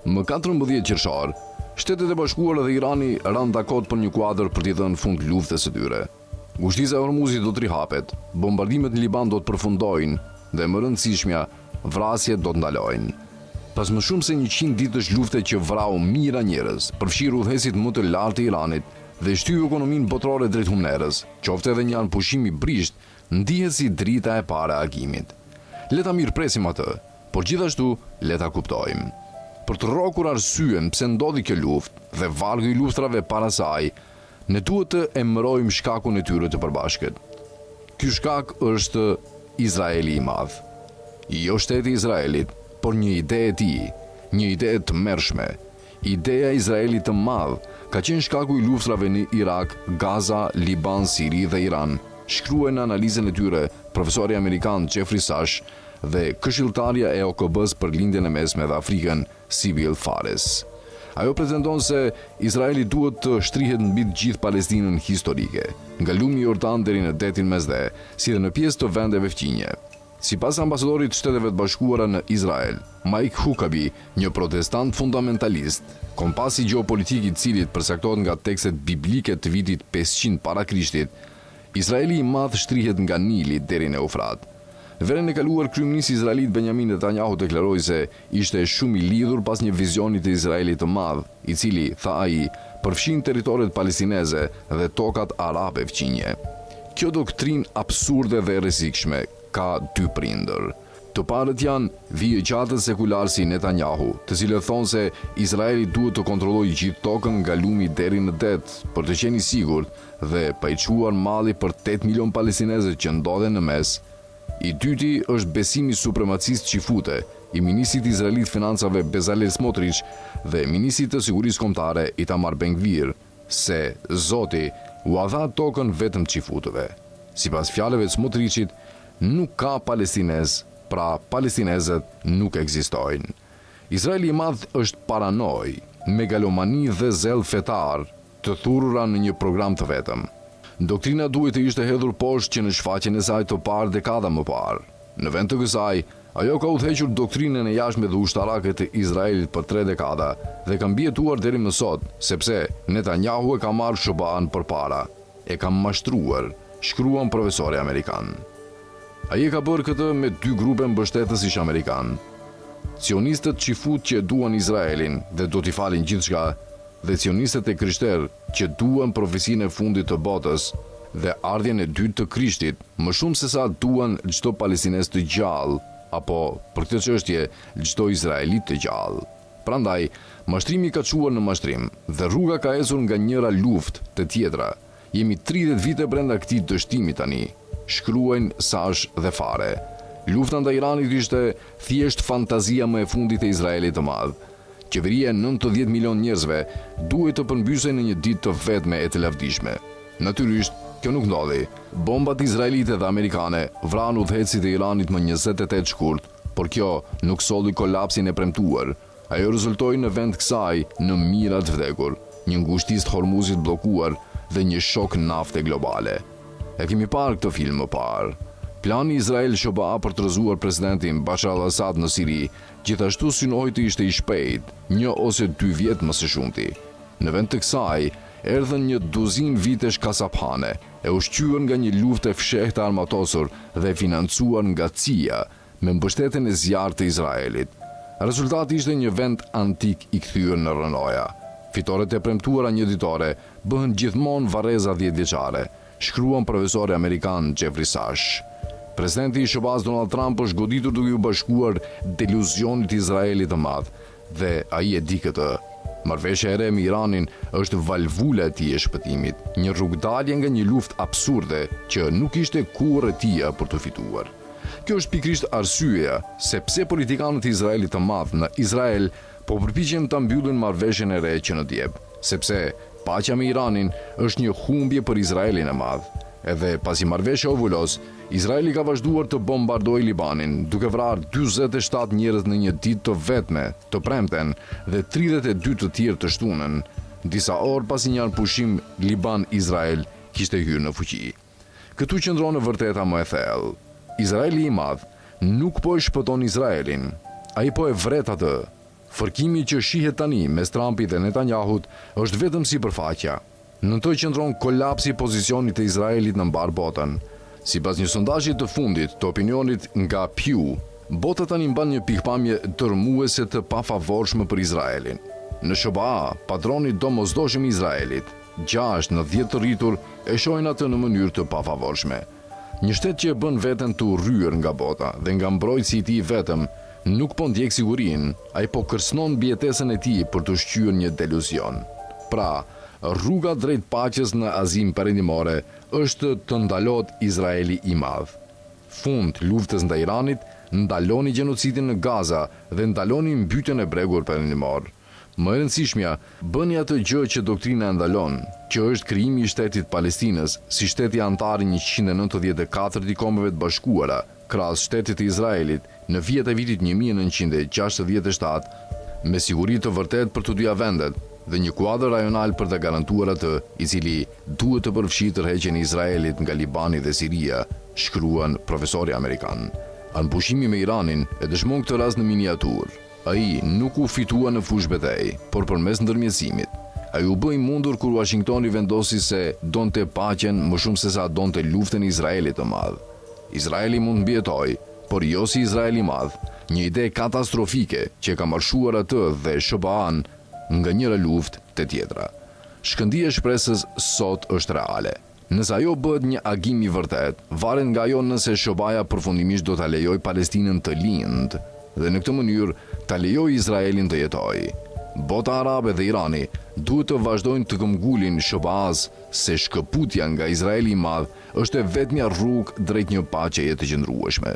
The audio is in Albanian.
Më 14 qershor, Shtetet e Bashkuara dhe Irani ranë dakord për një kuadër për t'i dhënë fund luftës së tyre. Ngushtiza e Hormuzit do të rihapet, bombardimet në Liban do të përfundojnë dhe më rëndësishmja, vrasjet do të ndalojnë. Pas më shumë se 100 ditësh lufte që vrau mijëra njerëz, përfshirë udhëheqësit më të lartë të Iranit dhe shtyu ekonominë botërore drejt humnerës, qoftë edhe një pushim i brisht, ndihet si drita e parë e agimit. Le ta mirëpresim atë, por gjithashtu le ta kuptojmë. Për të rrokur arsyen pse ndodhi kjo luftë dhe vargu i luftrave para saj, ne duhet të emërojmë shkakun e tyre të përbashkët. Ky shkak është Izraeli i madh. Jo shteti i Izraelit, por një ide e tij, një ide të mërshme. Ideja e Izraelit të madh ka qenë shkaku i luftrave në Irak, Gaza, Liban, Siri dhe Iran. Shkruan në analizën e tyre profesori amerikan Jeffrey Sachs dhe këshilltarja e OKB-s për lindjen e mesme dhe Afrikën, Sibyl Fares. Ajo pretendon se Izraeli duhet të shtrihet mbi të gjithë Palestinën historike, nga lumi Jordan deri në detin Mesdhe, si dhe në pjesë të vendeve fqinje. Sipas ambasadorit të Shteteve të Bashkuara në Izrael, Mike Huckabee, një protestant fundamentalist, kompasi gjeopolitik i cilit përcaktohet nga tekstet biblike të vitit 500 para Krishtit, Izraeli i madh shtrihet nga Nili deri në Eufrat. Verën e kaluar, kryeministri izraelit Benjamin Netanyahu deklaroi se ishte shumë i lidhur pas një vizioni të Izraelit të madh, i cili, tha ai, përfshin territoret palestineze dhe tokat arabe fqinje. Kjo doktrinë absurde dhe rrezikshme ka dy prindër. Të parët janë vijëgjatët sekular si Netanyahu, të cilët thonë se Izraeli duhet të kontrollojë gjithë tokën nga lumi deri në det për të qenë i sigurt dhe pa i çuar malli për 8 milion palestinezë që ndodhen në mes. I dyti është besimi supremacist qifute i ministrit izraelit financave Bezalel Smotrich dhe ministrit të sigurisë kombëtare Itamar Ben-Gvir, se Zoti u dha tokën vetëm qifutëve. Sipas fjalëve të Smotrichit, nuk ka palestinez, pra palestinezët nuk ekzistojnë. Izraeli i madh është paranoj, megalomani dhe zell fetar të thurura në një program të vetëm. Doktrina duhet të ishte hedhur poshtë që në shfaqjen e saj të parë dekada më parë. Në vend të kësaj, ajo ka udhëhequr doktrinën e jashtme dhe ushtarake të Izraelit për 3 dekada dhe ka mbijetuar deri më sot, sepse Netanyahu e ka marrë SHBA-n përpara, e ka mashtruar, shkruan profesori amerikan. Ai e ka bërë këtë me 2 grupe mbështetësish amerikan. Sionistët qifut që duan Izraelin dhe do t'i falin gjithçka, dhe sionistët e krishterë që duan profecinë e fundit të botës dhe ardhjen e dytë të Krishtit, më shumë se sa duan çdo palestinez të gjallë, apo për këtë çështje çdo izraelit të gjallë. Prandaj, mashtrimi ka çuar në mashtrim dhe rruga ka ecur nga njëra luftë te tjetra. Jemi 30 vite brenda këtij dështimi tani, shkruajnë Sash dhe Fare. Lufta ndaj Iranit ishte thjesht fantazia më e fundit e Izraelit të madh. Qeveria e 90 milion njerëzve duhet të përmbysej në një ditë të vetme e të lavdishme. Natyrisht, kjo nuk ndodhi. Bombat izraelite dhe amerikane vranë udhëheqësit e Iranit më 28 shkurt, por kjo nuk solli kolapsin e premtuar. Ajo rezultoi në vend kësaj në mijëra të vdekur, një ngushtisë të Hormuzit bllokuar dhe një shok nafte globale. E kemi parë këtë film më parë. Plani Izrael-SHBA për të rrëzuar presidentin Bashar al-Assad në Siri gjithashtu synohej të ishte i shpejt, 1 ose 2 vjet më së shumti. Në vend të kësaj, erdhën një duzin vitesh kasaphane, e ushqyer nga një luftë e fshehtë armatosur dhe financuar nga CIA me mbështetjen e zjarrt të Izraelit. Rezultati ishte një vend antik i kthyer në rënoja. Fitoret e premtuara një ditore bëhen gjithmonë varreza 10 vjeçare, shkruan profesori amerikan Jeffrey Sachs. Presidenti i SHBA-s Donald Trump është goditur duke u bashkuar deluzionit Izraelit të madh dhe ai e di këtë. Marrëveshja e re me Iranin është valvula e tij e shpëtimit, një rrugdalje nga një luftë absurde që nuk ishte kurrë e tija për të fituar. Kjo është pikërisht arsyeja se pse politikanët e Izraelit të madh në Izrael po përpiqen ta mbyllin marrëveshjen e re që në Djep, sepse paqja me Iranin është një humbje për Izraelin e madh. Edhe pasi marrëveshja u vulos, Izraeli ka vazhduar të bombardojë Libanin, duke vrarë 47 njerëz në një ditë të vetme, të premten, dhe 32 të tjerë të shtunën, disa orë pasi një pushim Liban-Izrael kishte hyrë në fuqi. Këtu qëndron në vërteta më e thellë. Izraeli i madh nuk po e shpëton Izraelin, ai po e vret atë. Fërkimi që shihet tani mes Trumpit dhe Netanyahut është vetëm sipërfaqja. Në të qëndron kolapsi i pozicionit të Izraelit në mbar botën. Sipas një sondazhi të fundit të opinionit nga Pew, bota tani mban një pikpamje dërmuese të pafavorshme për Izraelin. Në SBA, patroni domosdoshëm i Izraelit, 6 në 10 të rritur e shohin atë në mënyrë të pafavorshme. Një shtet që e bën veten të rryer nga bota dhe nga mbrojtësi i tij vetëm, nuk po ndjek sigurinë, ai po kërcënon mbijetesën e tij për të shqyer një deluzion. Pra, rruga drejt paqes në Azinë Perëndimore është të ndalohet Izraeli i madh. Fund luftës ndaj Iranit, ndaloni gjenocidin në Gaza dhe ndaloni mbytjen e bregut perëndimor. Më e rëndësishmja, bëni atë gjë që doktrina ndalon, që është krijimi i shtetit Palestinës si shteti antar i 194 i Kombeve të Bashkuara, krahas shtetit të Izraelit në vijet e vitit 1967, me siguri të vërtet për të dyja vendet dhe një kuadër rajonal për të garantuar atë, i cili duhet të përfshijë tërheqjen e Izraelit nga Libani dhe Siria, shkruan profesori amerikan. Anëpushimi me Iranin e dëshmon këtë rast në miniaturë. Ai nuk u fitua në fushë betejë, por përmes ndërmjetësimit. Ai u bë i mundur kur Washingtoni vendosi se donte paqen më shumë se sa donte luftën e Izraelit të madh. Izraeli mund mbijetojë, por jo si Izraeli i madh, një ide katastrofike që ka marshuar atë dhe SBA-n nga njëra luftë te tjetra. Shkëndija e shpresës sot është reale. Nëse ajo bëhet një agim i vërtet, varet nga ajo nëse SBA-ja përfundimisht do ta lejojë Palestinën të lindë dhe në këtë mënyrë ta lejojë Izraelin të jetojë. Bota arabe dhe Irani duhet të vazhdojnë të këmbgulin SBA-s se shkëputja nga Izraeli i madh është e vetmja rrugë drejt një paqeje të qëndrueshme.